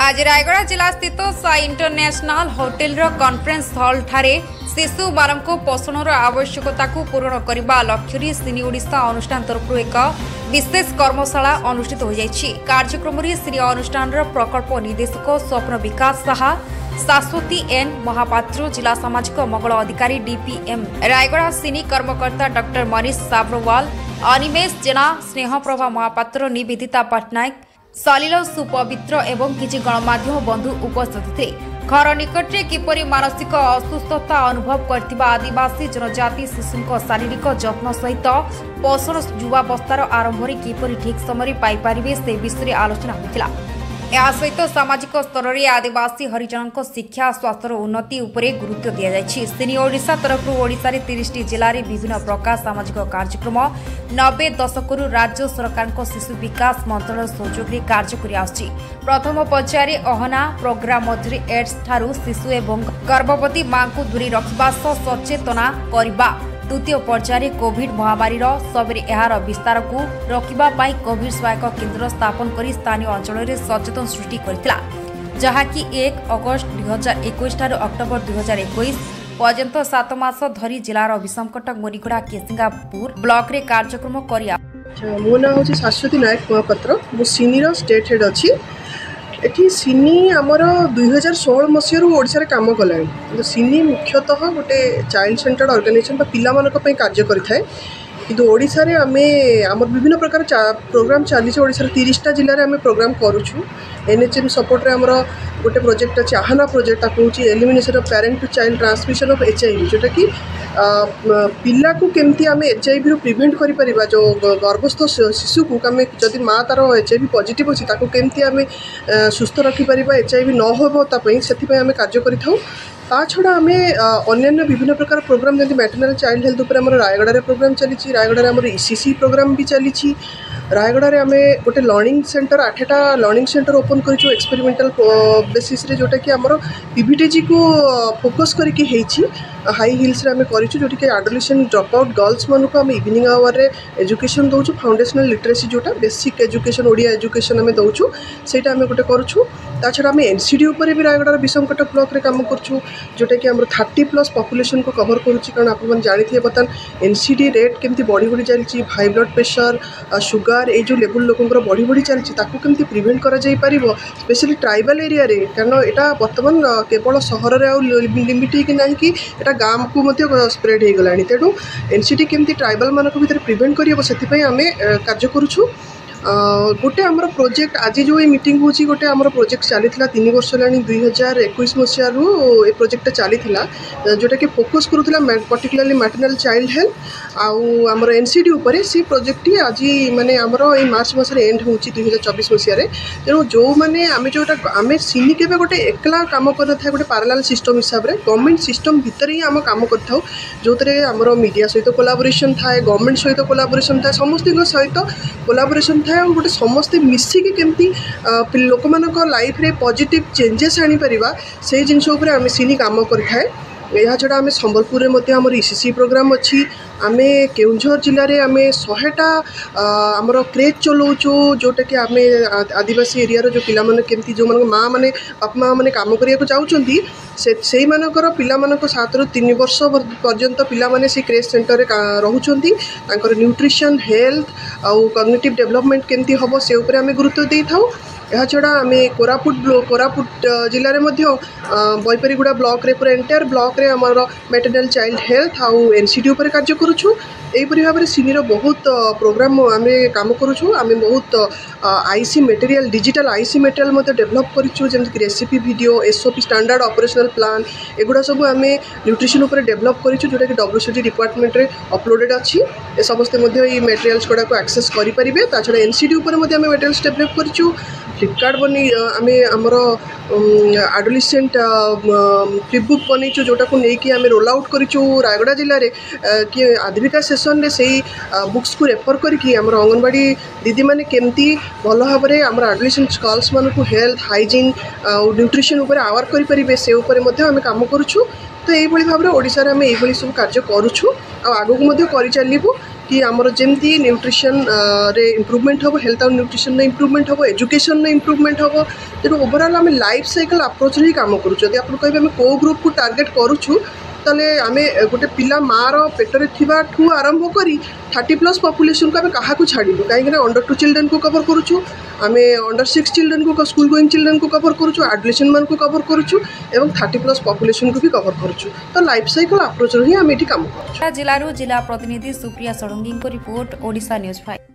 आज रायगढ़ जिला स्थित Sai international hotel conference hall ठारे शिशु मान पोषण आवश्यकता को पूरण करने लक्ष्य सिनी ओडिशा अनुष्ठान तरफ एक विशेष कर्मशाला अनुष्ठित हो जाइछि। कार्यक्रम में सिनी अनुष्ठान प्रकल्प निर्देशक स्वप्न विकास साहा, शाश्वती एन महापात्र, जिला सामाजिक मंगल अधिकारी डीपीएम रायगढ़, सिनी कर्मकर्ता डॉक्टर मनीष साब्रवाल, अनिमेष जेना, स्नेहप्रभा महापात्र, निवेदिता पट्टनायक, सलिल सुपवित्र एवं किछि गणमाध्यम बंधु उपस्थित थे। घर निकट में किपरि मानसिक असुस्थता अनुभव करथिबा आदिवासी जनजाति शिशुक शारीरिक जत्न सहित पोषण युवावस्थार आरंभ में किपरि ठीक समय पाई पारिबे से विषय आलोचना होतिला। या सहित सामाजिक स्तर में आदिवासी हरिजन शिक्षा स्वास्थ्य उन्नति उपरे गुरुत्व दिया जायछि। सिनी ओडिशा तरफ ओडिशा रे 30 जिले में विभिन्न प्रकार सामाजिक कार्यक्रम 90 दशक राज्य सरकार शिशु विकास मंत्रालय सहयोग में कार्य कर आछि। प्रथम पर्यायर अहना प्रोग्राम मध्य एड्स ठारू शिशु एवं गर्भवती मां को दूरी रखा सचेतना करबा, द्वितीय पर्यायर कोविड महामारी सबरे एहार विस्तार को रोकबा पाई कोविड सहायक केन्द्र स्थापन कर स्थानीय अंचल में सचेतन सृष्टि करथिला, जहाँकि 1 अगस्त 2021 ठारू अक्टोबर 2021 पर्यंत 7 मास धरी जिलार विषमकटक, मुरीगुड़ा, केसिंगापुर ब्लॉक रे कार्यक्रम करिया। मो ना हूँ शाश्वती नायक महापात्र, मु सिनीर स्टेट हेड अच्छी। एठी सिनी आमर 2016 मसीह ओडिशा काम कलानी। तो सिनी मुख्यतः गोटे चाइल्ड सेंटर्ड ऑर्गेनाइजेशन पिला मानक पई कार्य करिथाय। किंतु ओडिशा रे आमर विभिन्न प्रकार प्रोग्राम चली। ओडिशा 30टा जिले में आम प्रोग्राम करूँ। एनएचएम सपोर्ट रे आमर गोटे प्रोजेक्ट अच्छे आहना प्रोजेक्ट हूँ elimination of parent to child transmission of HIV, जोटा कि पिला को केमती आम एचआईवी रू प्रिवेंट करिपरिबा। जो गर्भस्थ शिशु को आम जदि माँ तार एचआईवी पॉजिटिव अच्छी ताको केमती आम सुस्थ रखिपरिबा, एचआईवी न हो तापई सेथिपई आम कार्य करिथाउ। ता छड़ा आम अन्य विभिन्न प्रकार प्रोग्राम जैसे मैटरनल चाइल्ड हेल्थ उपर आमर रायगढ़ प्रोग्राम चली। रायगढ़ आमर ईसीसी प्रोग्राम भी चली। रायगढ़ आम गोटे लर्निंग सेंटर 8टा लर्निंग सेंटर ओपन करूँ एक्सपेरिमेंटल बेसिस रे, जोटा कि आमर पीवीटीजी को फोकस करके हाई हिल्स आम करूँ, जोटा कि एडोलेसेंट ड्रॉप आउट गर्ल्स मान को आम इवनिंग आवर रे एजुकेशन दौचु। फाउंडेशनल लिटरेसी जोटा बेसिक एजुकेशन ओडिया एजुकेशन आम दौचु, सेटा आम गोटे करूँ। ता छड़ा आम एनसीडी उपर भी रायगढ़ विषमकटक ब्लॉक रे काम करूँ, जोटा कि आम 30+ पॉपुलेशन को कवर करुच्ची। कारण आप जानते हैं बर्तमान एनसीडी रेट केमती बढ़ी बढ़ी चलती, हाई ब्लड प्रेशर, शुगर, ये जो लेवल लोकंर बढ़ी बढ़ी चलती केमती प्रिवेंट करा जाई परिबो, स्पेशली ट्राइबल एरिया रे। कारण एटा बर्तमान केवल सहर रे लिमिट कि ना कि एटा गाम को मध्य स्प्रेड हो गलानी। तेणु एनसीडी केमती ट्राइबल मानक भितर प्रिवेंट करियो सेथिपई आमे कार्य करूछु। गोटे आमर प्रोजेक्ट आज जो ये मीटिंग होची, गोटे आमर प्रोजेक्ट चली 3 वर्ष होलानी। 2021 मसीह ये प्रोजेक्ट चली, जोटा कि फोकस करूला पर्टिकुलरली मैटरनल चाइल्ड हेल्थ आउ आमर एनसीडी उपर। सी प्रोजेक्ट आज माने आमर ये मार्च मास एंड होची 2024 मसीह। तेणु जो मैंने आम जोटा आम सिनी के गोटे एकला काम कर गोटे पैरेलल सिस्टम हिसाब से गवर्नमेंट सिस्टम भितर ही आम काम कर, जो आमर मीडिया सहित कोलाबोरेशन थाए, गवर्नमेंट सहित कोलाबोरेशन थाए, समस्त सहित कोलाबोरेशन थाए। गोटे समस्ते मिसिकी केमती लोक मानक लाइफ रे पॉजिटिव चेंजेस आनी परिबा, से जिनस उपर आम सिनी काम करथाए। यह छड़ा आम संबलपुर में आमर ईसीसी प्रोग्राम अच्छी। आम केउझर जिले में आम 100टा आमर क्रेज चलाऊँ, जोटा कि आम आदिवासी एरिया जो पिला माने केमती जो माँ मैंने बापा माँ मैंने काम करने चाहती से मानकर पिला 7 ରୁ 3 वर्ष पर्यंत पिला माने से क्रेज सेंटर रे रहउचंती। तांकर न्यूट्रिशन, हेल्थ आउ कॉग्निटिव डेवलपमेंट केमती हम से उपर आम गुरुत्व दे था। यह छड़ा आम कोरापुट जिले में बैपारीगुड़ा ब्लॉक रे पूरा एंटायर ब्लॉक रे आमर मैटरनल चाइल्ड हेल्थ आउ एनसीडी उपर कार्य करूँ। यहीपरी भाव में सिनीर बहुत प्रोग्राम आम काम करूँ। आम बहुत IC material, digital IC material develop करूँ, जमीक recipe video, SOP standard operational plan, एगुड़ा सब आम न्यूट्रिशन उपर डेभलप करूँ, जोटा कि WCD डिपार्टमेंट रे अपलोडेड अच्छी। समस्ते मटेरियल्स गुड़ा को एक्सेस करेंगे। ता छड़ा एनसीडी उपर आम मटेरियल्स डेभलप करूँ। फ्लिपकार्ट बनी आम आमर एडोलेसेंट फ्लिपबुक बनईचु, जोटा को लेकिन आम रोल आउट करूँ रायगढ़ जिले में। कि आजीविका सेसन से बुक्स को रेफर करके आम अंगनवाड़ी दीदी मैंने केमती भल भाव में आम एडोलेसेंट गर्ल्स मान को हेल्थ, हाइजीन और न्यूट्रिशन उपर आवर करेंगे, से आम काम करूँ। तो यही भाव में ओडिशा रे आम यही सब कार्य करूँ, आगू कर चलू। कि आमर जमती न्यूट्रिशन रे इम्प्रूवमेंट हम हेल्थ और न्यूट्रिशन रे इम्प्रूवमेंट हम एजुकेशन रे इम्प्रूवमेंट हम तेणु ओवरऑल आम लाइफ साइकिल अप्रोच ही काम करूँ जब आप कहे को ग्रुप को टार्गेट करूँ ताले आमे गोटे पिला मार पेटर ठू आरंभ करी 30+ पॉपुलेशन को आम क्या छाड़ू कहीं अंडर 2 चिल्ड्रेन को कवर करूँ आम अंडर 6 चिल्ड्रेन को स्कूल गोइंग चिल्ड्रेन को कवर करूँ एडोलेसेंट मान को कवर करूँ एवं 30+ पॉपुलेशन को भी कवर करूँ तो लाइफ साइकिल अप्रोच ही आम ये काम करूँ। जिला प्रतिनिधि सुप्रिया षडंगी रिपोर्ट ओडिशा न्यूज 5।